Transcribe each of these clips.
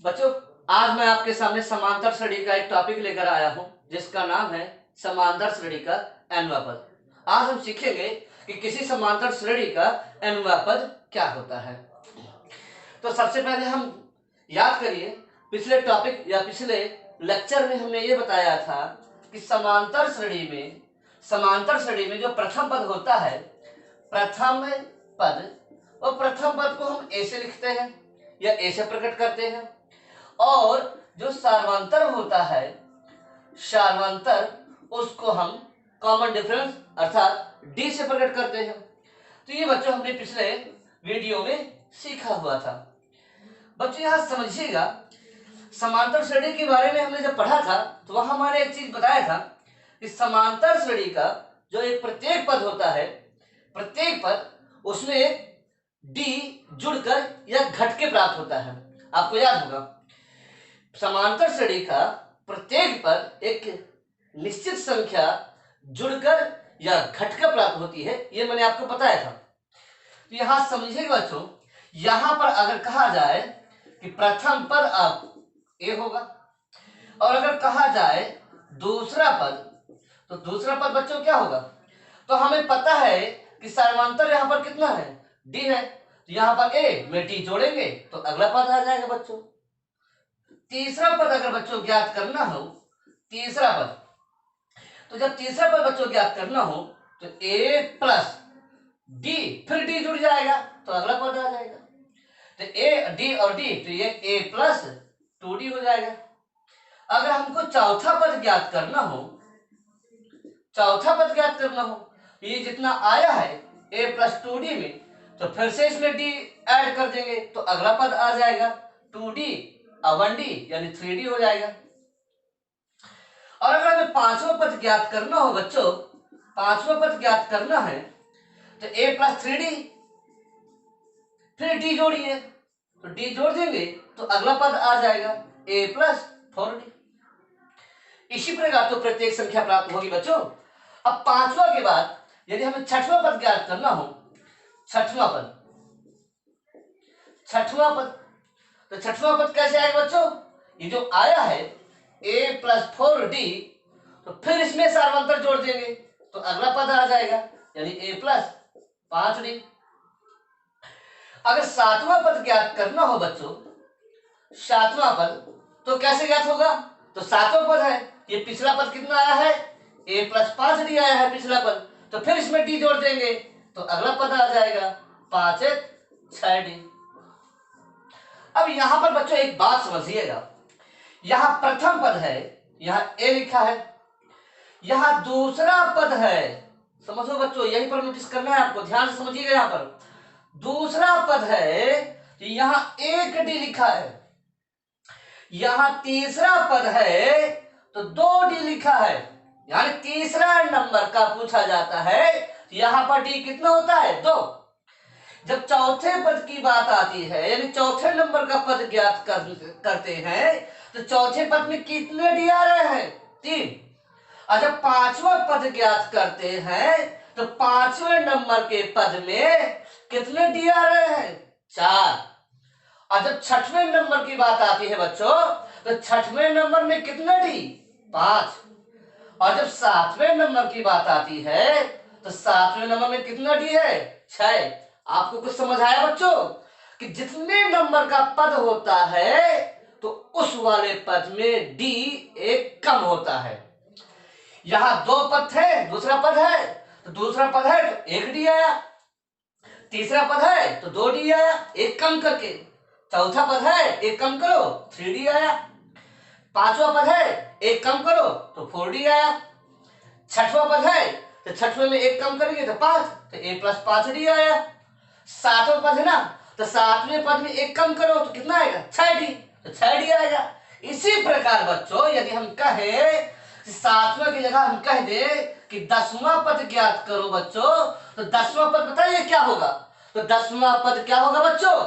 बच्चों, आज मैं आपके सामने समांतर श्रेणी का एक टॉपिक लेकर आया हूं जिसका नाम है समांतर श्रेणी का nवां पद। आज हम सीखेंगे कि किसी समांतर श्रेणी का nवां पद क्या होता है। तो सबसे पहले हम याद करिए, पिछले टॉपिक या पिछले लेक्चर में हमने ये बताया था कि समांतर श्रेणी में जो प्रथम पद होता है, प्रथम पद, और प्रथम पद को हम ए से लिखते हैं या ए से प्रकट करते हैं, और जो सार्वंतर होता है, सार्वंतर, उसको हम कॉमन डिफरेंस अर्थात डी से प्रकट करते हैं। तो ये बच्चों हमने पिछले वीडियो में सीखा हुआ था। बच्चों यहां समझिएगा, समांतर श्रेणी के बारे में हमने जब पढ़ा था तो वहां हमारे एक चीज बताया था कि समांतर श्रेणी का जो एक प्रत्येक पद होता है, प्रत्येक पद उसमें एक डी जुड़कर या घट के प्राप्त होता है। आपको याद होगा, समांतर श्रेणी का प्रत्येक पद एक निश्चित संख्या जुड़कर या घटकर प्राप्त होती है, ये मैंने आपको बताया था। तो यहां समझिएगा बच्चों, यहां पर अगर कहा जाए कि प्रथम पद आप ए होगा, और अगर कहा जाए दूसरा पद, तो दूसरा पद बच्चों क्या होगा? तो हमें पता है कि सार्वंतर यहां पर कितना है, डी है, तो यहां पर ए में डी जोड़ेंगे तो अगला पद आ जाएगा बच्चों। तीसरा पद अगर बच्चों ज्ञात करना हो, तीसरा पद, तो जब तीसरा पद बच्चों ज्ञात करना हो तो ए प्लस डी, फिर डी जुड़ जाएगा तो अगला पद आ जाएगा। तो ए डी और डी, तो ये ए प्लस 2d हो जाएगा। अगर हमको चौथा पद ज्ञात करना हो, चौथा पद ज्ञात करना हो, तो ये जितना आया है a प्लस 2d में, तो फिर से इसमें d ऐड कर देंगे तो अगला पद आ जाएगा 2d और 1d यानी 3d हो जाएगा। और अगर हमें पांचवा पद ज्ञात करना हो बच्चों, पांचवा पद ज्ञात करना है तो a प्लस 3d, फिर d जोड़िए तो d जोड़ देंगे तो अगला पद आ जाएगा a प्लस 4d। इसी प्रकार तो प्रत्येक संख्या प्राप्त होगी बच्चों। अब पांचवा के बाद यदि हमें छठवां पद ज्ञात करना हो, छठवां पद, छठवां पद, तो छठवां पद कैसे आएगा बच्चों? ये जो आया है a प्लस 4d, तो फिर इसमें सार्वंतर जोड़ देंगे तो अगला पद आ जाएगा यानी a प्लस 5d। अगर सातवां पद ज्ञात करना हो बच्चों, सातवां पद, तो कैसे ज्ञात होगा? तो सातवां पद है, ये पिछला पद कितना आया है, a प्लस 5d आया है पिछला पद, तो फिर इसमें d जोड़ देंगे तो अगला पद आ जाएगा 5 6d। अब यहां पर बच्चों एक बात समझिएगा, यहां प्रथम पद है, यहां a लिखा है, यहां दूसरा पद है। समझो बच्चों, यहीं पर नोटिस करना है आपको, ध्यान से समझिएगा। यहां पर दूसरा पद है, यहां 1d लिखा है, यहां तीसरा पद है तो 2d लिखा है, यानी तीसरा नंबर का पूछा जाता है, यहां पर d कितना होता है, 2। जब चौथे पद की बात आती है, यानी चौथे नंबर का पद ज्ञात करते हैं, तो चौथे पद में कितने डी आ रहे हैं, 3। और जब पांचवा पद ज्ञात करते हैं तो पांचवें नंबर के पद में कितने डी आ रहे हैं, 4। और जब छठवें नंबर की बात आती है बच्चों, तो छठवें नंबर में कितने डी, 5। और जब सातवें नंबर की बात आती है तो सातवें नंबर में कितना डी है, 6। आपको कुछ समझ आया बच्चों कि जितने नंबर का पद होता है तो उस वाले पद में डी एक कम होता है। यहां 2 पद थे, दूसरा पद है, तो दूसरा पद है तो 1d आया, तीसरा पद है तो 2d आया, एक कम करके। चौथा पद है, एक कम करो 3d आया। पांचवा पद है, एक कम करो तो 4d आया। छठवां पद है तो छठवें में एक कम करेंगे तो 5, तो a प्लस 5d आया। सातवां पद है ना, तो सातवें पद में एक कम करो तो कितना आएगा, 6d, तो 6d आएगा। इसी प्रकार बच्चों यदि हम कहें सातवां की जगह हम कह दे कि 10वां पद ज्ञात करो बच्चों, तो 10वां पद बताइए क्या होगा? तो 10वां पद क्या होगा बच्चों,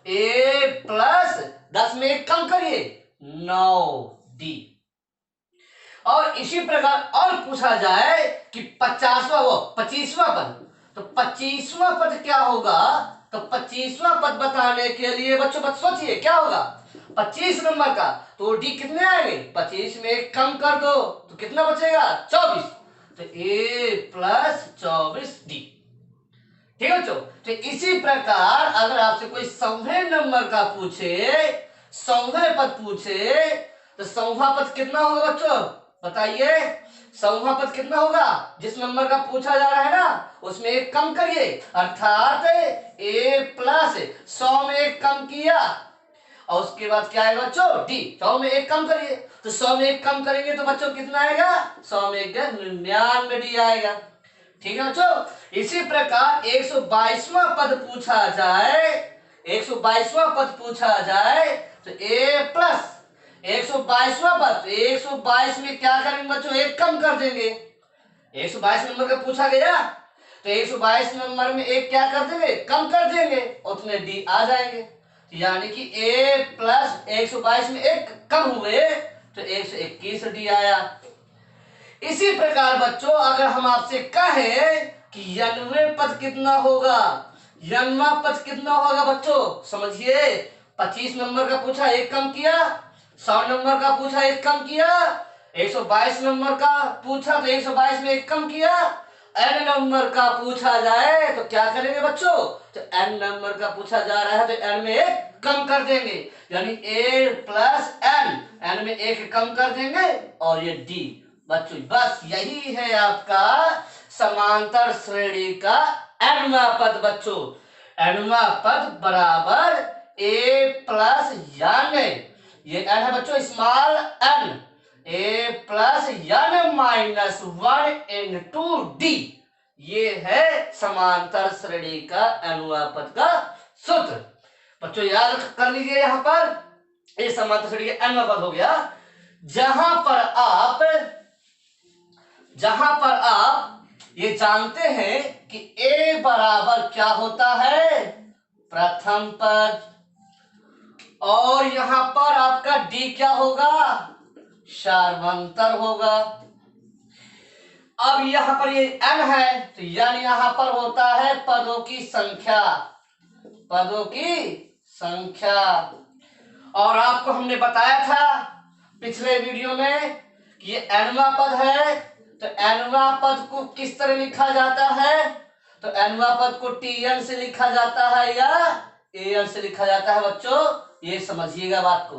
a प्लस 10 में एक कम करिए 9d। और इसी प्रकार और पूछा जाए कि 25वां पद, तो 25वां पद क्या होगा? तो 25वां पद बताने के लिए बच्चों सोचिए क्या होगा, 25 नंबर का, तो डी कितने आएंगे? 25 में एक कम कर दो तो कितना बचेगा? 24। तो ए प्लस 24 डी। ठीक है बच्चों। तो इसी प्रकार अगर आपसे कोई सौवें नंबर का पूछे, सौवें पद पूछे, तो सौवा पद कितना होगा बच्चों? बताइए, सौवा पद कितना होगा? जिस नंबर का पूछा जा रहा है ना उसमें एक कम करिए, अर्थात ए प्लस 100 में एक कम किया और उसके बाद क्या आएगा बच्चों? डी। 100 में एक कम करिए, तो 100 में एक कम करेंगे तो बच्चों कितना आएगा? 100 में 99 डी आएगा। ठीक है बच्चों। इसी प्रकार 122वां पद पूछा जाए, 122वां पद पूछा जाए तो ए प्लस 122वां पद, 122 में क्या करेंगे बच्चों? एक कम कर देंगे। 122 नंबर का पूछा गया तो 122 नंबर में एक क्या कर देंगे? कम कर देंगे, उतने डी आ जाएंगे। यानी कि ए प्लस 122 में एक कम हुए तो 121 डी आया। इसी प्रकार बच्चों अगर हम आपसे कहें कि 91 पद कितना होगा, 91 पद कितना होगा बच्चों? समझिए, 25 नंबर का पूछा एक कम किया, 100 नंबर का पूछा एक कम किया, 122 नंबर का पूछा तो 122 में एक कम किया, n नंबर का पूछा जाए तो क्या करेंगे बच्चों? तो n नंबर का पूछा जा रहा है तो n में एक कम कर देंगे, यानी a प्लस n में एक कम कर देंगे और ये d। बच्चों बस यही है आपका समांतर श्रेणी का nवां पद। बच्चों nवां पद बराबर a प्लस n, ये n है बच्चों small n, a plus n minus 1 into D. ये है समांतर श्रेणी का nवां पद का सूत्र। बच्चों याद कर लीजिए, यहां पर ये समांतर श्रेणी का nवां पद हो गया। जहां पर आप ये जानते हैं कि a बराबर क्या होता है? प्रथम पद, और यहां पर आपका d क्या होगा? सार्वंतर होगा। अब यहां पर ये n है तो n यहां पर होता है पदों की संख्या, पदों की संख्या। और आपको हमने बताया था पिछले वीडियो में कि ये nवां पद है, तो nवां पद को किस तरह लिखा जाता है? तो nवां पद को tn से लिखा जाता है या an से लिखा जाता है बच्चों? ये समझिएगा बात को।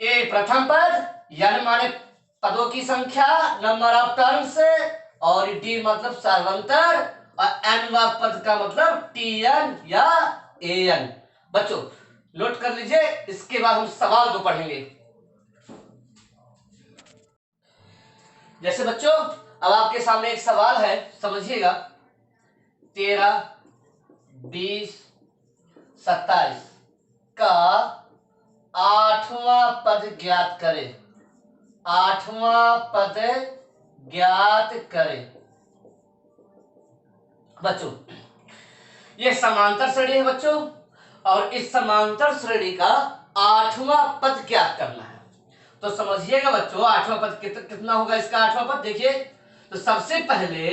ए प्रथम पद, n माने पदों की संख्या, नंबर ऑफ टर्म्स, और d मतलब सार्वंतर, और nवां पद का मतलब tn या an। बच्चों नोट कर लीजिए, इसके बाद हम सवाल को पढ़ेंगे। जैसे बच्चों अब आपके सामने एक सवाल है, समझिएगा। 13, 20, 27 का 8वां पद ज्ञात करें, 8वां पद ज्ञात करें। बच्चों ये समांतर श्रेणी है बच्चों, और इस समांतर श्रेणी का 8वां पद ज्ञात करना है। तो समझिएगा बच्चों 8वां पद कितना होगा? इसका 8वां पद देखिए, तो सबसे पहले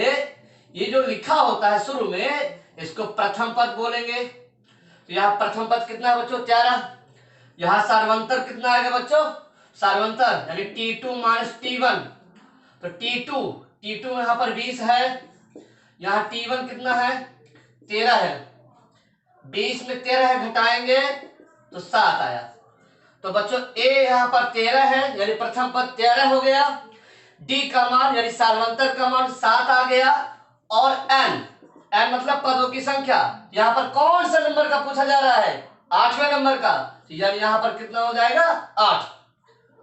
ये जो लिखा होता है शुरू में, इसको प्रथम पद बोलेंगे। तो यहाँ प्रथम पद कितना है बच्चों? 13। यहाँ सार्वंतर कितना आएगा बच्चों? सार्वंतर यानी T2 माइनस T1, तो T2 यहाँ पर 20 है, यहाँ T1 कितना है? 13 है, 20 में 13 घटाएंगे तो 7 आया। तो बच्चों a यहाँ पर 13 है, यानी प्रथम पद 13 हो गया, d का मान यानी सार्वंतर का मान 7 आ गया, और n मतलब पदों की संख्या, यहाँ पर कौन सा नंबर का पूछा जा रहा है? 8वें नंबर का, यानी यहाँ पर कितना हो जाएगा? 8।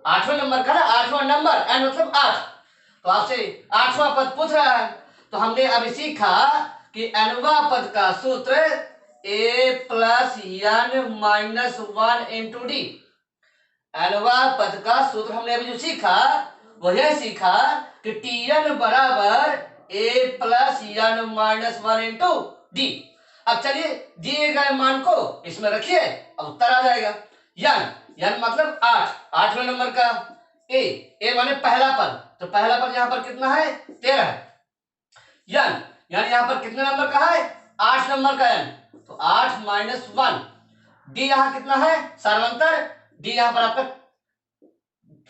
8वें नंबर का ना, 8वां नंबर, n मतलब 8। तो आपसे 8वां पद पूछ रहा है, तो हमने अभी सीखा कि nवां पद का सूत्र a plus n minus 1 into d. nवां पद का सूत्र हमने अभी जो सीखा वह यह सीखा कि tn बराबर a plus n minus 1 into D. अब चलिए दिए गए मान को इसमें रखिए, अब उत्तर आ जाएगा। n मतलब 8, 8वें नंबर का, a माने पहला पद, तो पहला पद यहाँ पर कितना है? 13। n यानी यहाँ पर कितने नंबर का है? 8 नंबर का n, तो 8 माइनस 1, डी यहाँ कितना है सार्वंतर, डी यहाँ पर आपका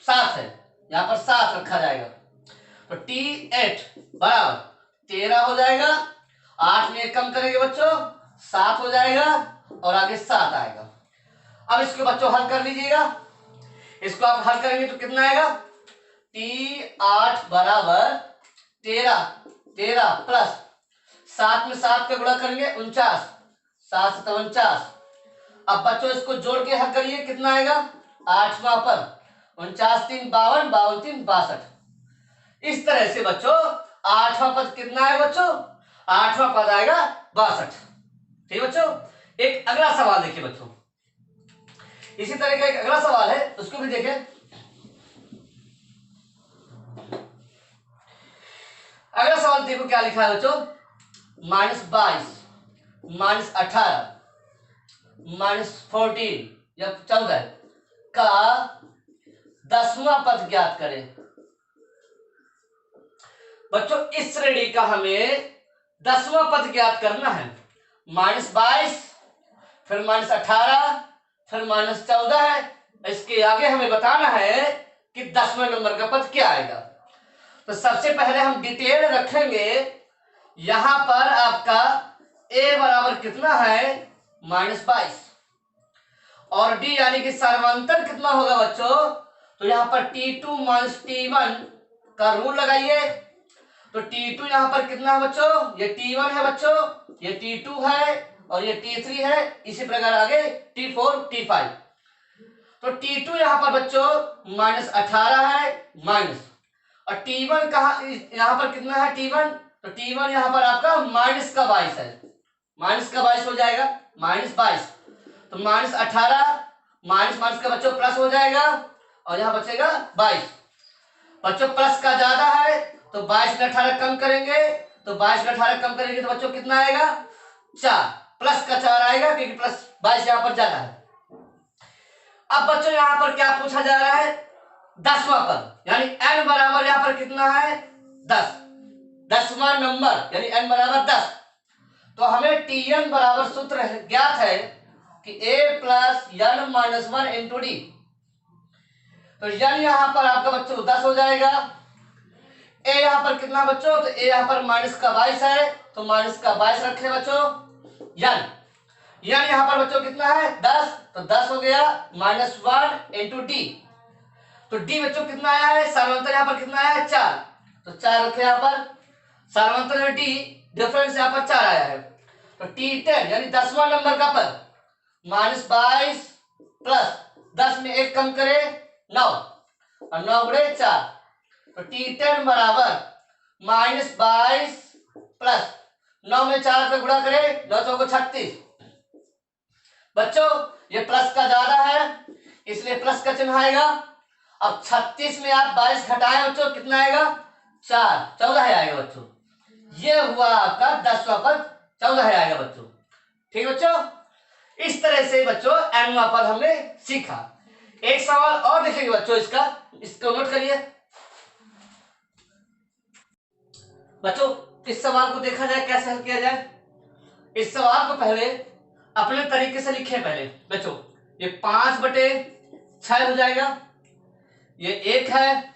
7 है, यहाँ पर 7 रखा जाएगा। तो T8 बराबर 13 हो जाएगा, 8 में 1 कम करेंगे बच्चों 7 हो जाएगा और आगे 7 आएगा। अब इसको बच्चों हल कर लीजिएगा, इसको आप हल करेंगे तो कितना आएगा, T8 बराबर 13 प्लस 7 में 7 का गुणा करेंगे 49, 7 7 49। अब बच्चों इसको जोड़ के हल करिए, कितना आएगा 8वां पर 49 3 52, 52 3 62। इस तरह से बच्चों 8वां पद कितना है बच्चों, 8वां पद आएगा 62। ठीक बच्चों, एक अगला सवाल देखिए बच्चों, इसी तरह का एक अगला सवाल है, उसको भी देखें। अगला सवाल देखो क्या लिखा है बच्चों, -22 -18 -14 या 14 का 10वां पद ज्ञात करें। बच्चों इस श्रेणी का हमें 10वां पद ज्ञात करना है। -22 फिर -18 फिर -14 है, इसके आगे हमें बताना है कि 10वें नंबर का पद क्या आएगा। तो सबसे पहले हम डिटेल रखेंगे, यहां पर आपका a बराबर कितना है -22 और d यानी कि सर्वांतर कितना होगा बच्चों, तो यहां पर T2 - T1 का रूल लगाइए। तो T2 यहां पर कितना है बच्चों, ये T1 है बच्चों, ये T2 है और ये T3 है, इसी प्रकार आगे T4 T5। तो T2 यहां पर बच्चों -18 है माइनस, और T1 कहा यहां पर कितना है T1, तो T1 यहां पर आपका -22 है, -22 हो जाएगा -22। तो -18 माइनस का बच्चों प्लस हो जाएगा और यहां बचेगा 22। बच्चों प्लस का ज्यादा है तो 22 में 18 कम करेंगे, तो 22 में 18 कम करेंगे तो बच्चों कितना आएगा 4, प्लस का 4 आएगा क्योंकि प्लस 22 यहां पर ज्यादा है। अब बच्चों यहां पर क्या पूछा जा रहा है, 10वां पद यानी n बराबर यहां पर कितना है 10, 10वां नंबर यानी n बराबर 10। तो हमें Tn बराबर सूत्र ज्ञात है कि a plus n minus 1 into D. तो n यहां पर आपका बच्चों 10 हो जाएगा, a यहां पर कितना बच्चों, तो a यहां पर -22 है तो -22 रखे बच्चों। n यहां पर बच्चों कितना है 10, तो 10 हो गया -1 इंटू डी। तो डी बच्चों कितना आया है, सार्वंतर यहां पर कितना आया है 4, तो 4 रखे यहां पर, सार्वंतर में डी डिफरेंस यहां पर 4 आया है। तो T10 यानी 10वां नंबर का पद -22 प्लस 10 में 1 कम करे 9 और 9 गुणे 4, तो T10 बराबर -22 प्लस 9 में 4 का गुणा करे 9 चौको 36। बच्चों ये प्लस का ज्यादा है इसलिए प्लस का चिन्ह आएगा। अब 36 में आप 22 घटाएं बच्चों कितना आएगा 4, 14 आएगा बच्चों। ये हुआ आपका 10वां पद 14 आएगा बच्चों। ठीक बच्चों, इस तरह से बच्चों nवां पद हमने सीखा। एक सवाल और देखेंगे बच्चों इसका, इसको नोट करिए बच्चों। इस सवाल को देखा जाए कैसे हल किया जाए। इस सवाल को पहले अपने तरीके से लिखे पहले बच्चों। ये 5/6 हो जाएगा, ये 1 है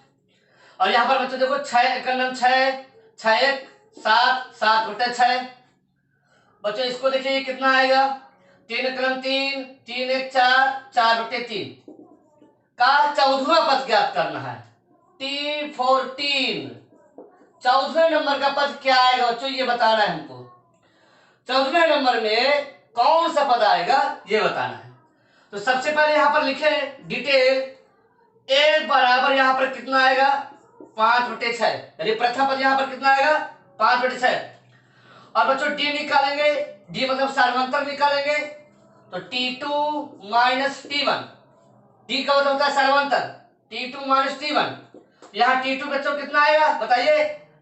और यहां पर बच्चों देखो 6 कलम 6 6 1 7 7/6। बच्चों इसको देखिए ये कितना आएगा 3 कलम 3 3 1 4 4/3 का 14वां पद ज्ञात करना है। T14 14वें नंबर का पद क्या आएगा बच्चों ये बताना है हमको। 14वें नंबर में कौन सा पद आएगा ये बताना है। तो सबसे पहले यहां पर लिखे डिटेल, a बराबर यहां पर कितना आएगा 5/6 यानी प्रथम पद यहां पर कितना आएगा 5/6। और बच्चों d निकालेंगे, d मतलब सार्वंतर निकालेंगे तो T2 माइनस T1, d का मतलब होता है सार्वंतर, T2 माइनस T1। यहाँ T2 बच्चों कितना आएगा बताइए,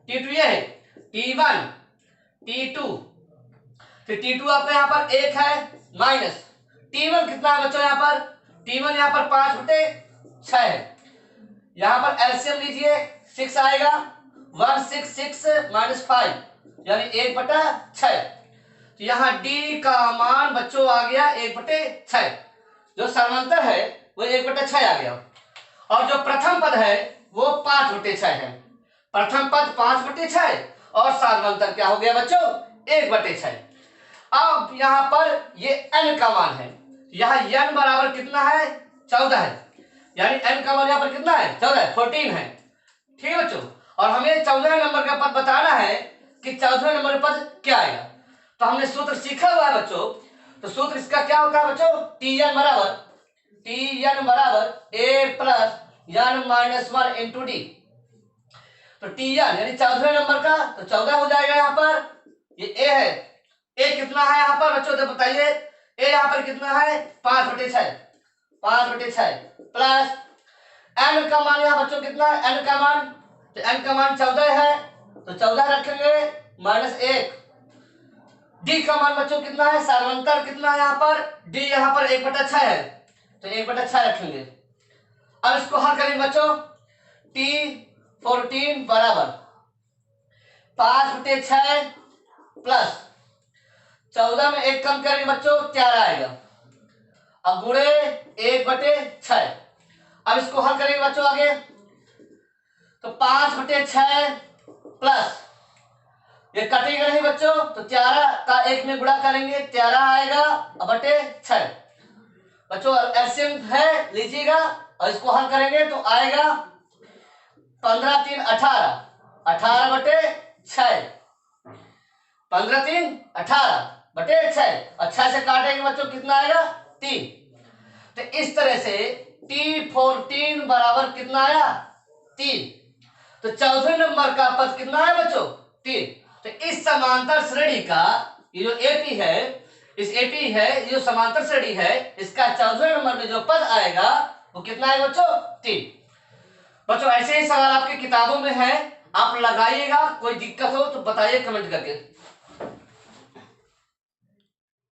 T2 ये है T1 T2, फिर T2 आपका यहाँ पर 1 है माइनस T1 कितना है बच्चों यहाँ पर, T1 यहाँ पर 5/6 है। यहाँ पर एलसीएम लीजिए 6 आएगा, 1 6 6 -5 यानी 1/6। तो यहाँ डी का मान बच्चों आ गया 1/6। जो समांतर है वो 1/6 आ गया। और जो प्रथम पद है वो 5/6 है। प्रथम पद 5/6 और समांतर क्या हो गया बच्चों 1/6। अब यहाँ पर ये n का मान है। यहाँ n बराबर कितना है 14 है। यानी n का मान यहाँ पर कितना है 14 है। ठीक है बच्चों। और हमें 14 नंबर का पद बताना है कि 14 नंबर का पद क्या आएगा। तो हमने सूत्र सीखा हुआ है बच्चों। तो सूत्र इसका क्या होता है बच्चों tn बराबर a plus n-1 into D. तो tn यानी 14 नंबर का तो 14 हो जाएगा। यहाँ पर ये a है। a कितना है यहाँ पर बच्चों तो बताइए। a यहाँ पर कितना है 5/6 प्लस n का मान यहाँ बच्चों कितना है n का मान। तो n का मान 14 है तो 14 रखेंगे -1। d का मान बच्चों कितना है समांतर कितना है यहाँ पर d यहाँ पर 1/6 है तो 1/6 रखेंगे। अब इसको हल करेंगे बच्चों। T14 बराबर 5/6 प्लस 14 में 1 कम करेंगे बच्चों 13 आएगा। अब गुणे 1/6। अब इसको हल करेंगे बच्चों आगे। तो 5/6 प्लस ये कटेगा नहीं बच्चों तो 13 का 1 में गुणा करेंगे 13 आएगा बटे 6। बच्चों एलसीएम है लीजिएगा और इसको हल करेंगे तो आएगा 15 3 18/6। 15 3 18/6 और 6 से काटेंगे बच्चों कितना आएगा 3। तो इस तरह से T14 बराबर कितना आया 3। तो 14 नंबर का पद कितना है बच्चों 3। तो इस समांतर श्रेणी का ये जो एपी है इस एपी है ये जो समांतर श्रेणी है इसका 14 नंबर में जो पद आएगा वो कितना है बच्चों 3। बच्चों ऐसे ही सवाल आपकी किताबों में है। आप लगाइएगा। कोई दिक्कत हो तो बताइए कमेंट करके।